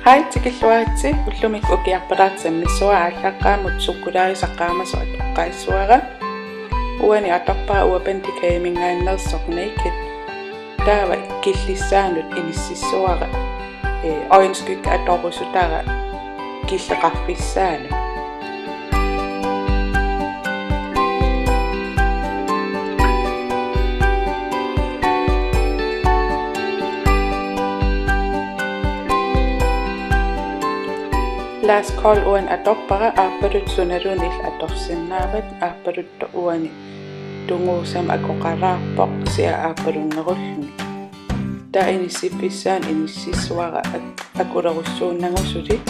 Hej tikilluaritsi ullumik ukiarperaatsammissuа ааллааққаамут суккулаrisaqқаамасо атоққаиссуара уани атарпаа уапентикаимингааннерсорникит таава киллиссаанут иниссиссуара оинскик аторусутара киллеқарфиссаана Las kol uan adoppara aappadut sunalunil atorsinnaavat aappadutta uani tunguusam akoqaraarpoq sia aappadunnerulluni ta inissipissaan inississuara akulerussuunnangusuli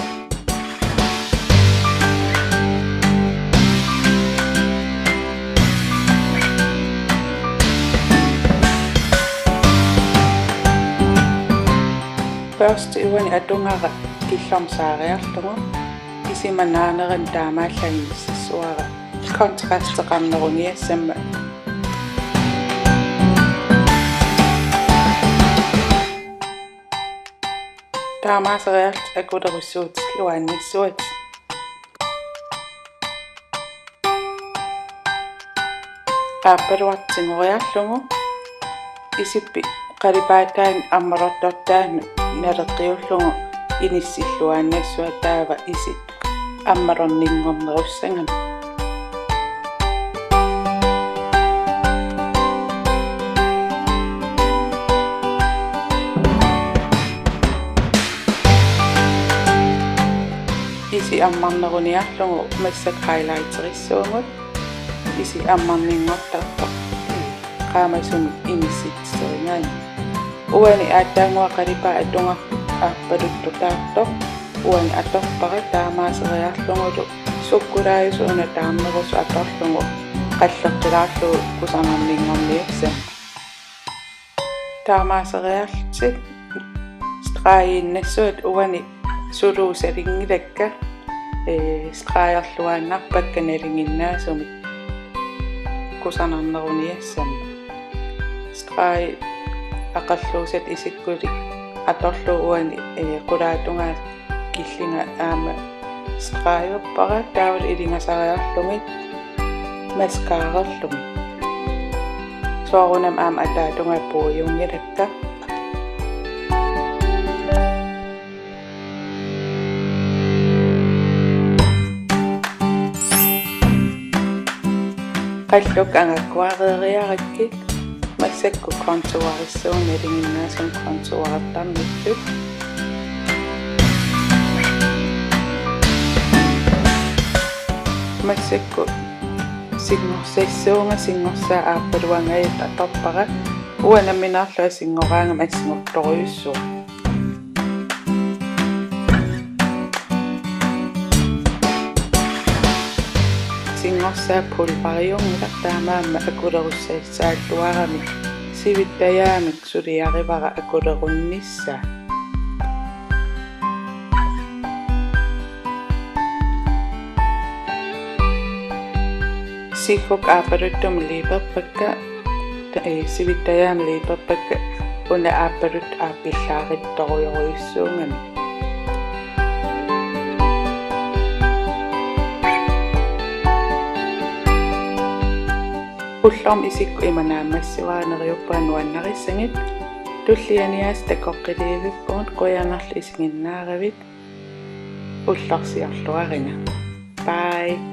Først uani atungara киллорсаариарлугу кисиманааnerin таамааллагиссуара контрастеқарнеруниассамма таамаасериарт акулерусsuut луанниссуат ааппалуартингориарлугу исиппи қалипаатаан аммалортортаан налеққиуллугу инissилluaannassua taava isit аммалорнингорнеруссангам isi аммарнеруниарлугу массак хайлайтериссуумут isi аммарнингортарпа qaamasuми инissitсеригаани уани ааттаангуа қалипа атунга ааппалуттутаартор уани аторпара таамаасериарлугулу суккулааюсуна таамнерусу аторлугу қаллеққилаарлугу кусанарнингорниакса таамаасериарлтит страаииннассуат уани сулуусалингилакка страаерлуааннарпакка налингиннаасуми кусанарнеруниассама страаи ақаллуусат исиккули аторлууани кулаатунгаа киллинга аама страйоппара таавал илингасариарлугит маскаарерлуги соорунам аама атаатунгаа пууюнгилакка qalluq angakkuareeriarikki массакку контуарissуунгалингиннаасум контуартарниллут массакку сингорсассуунга сингорсаа ааппалуангаит аторпара уанамминаарлуа сингораангам ассингорторюссуу сингорсаа пулпариунгила таамаамма акулеруссаиссааллуарами сивиттаяамик сулиаривара акулеруннissaa сиффук аапалуттум липерпакка сивиттаяам липерпакка уна аапалут ааппиллааритторуйоруйуссуунгами уллорм исикку иманаамассуаанериуппаан нуаннарissangit туллианиаас такоққилиивиппугут қуянарлу исигиннааравит уллорсиарлуаринга bye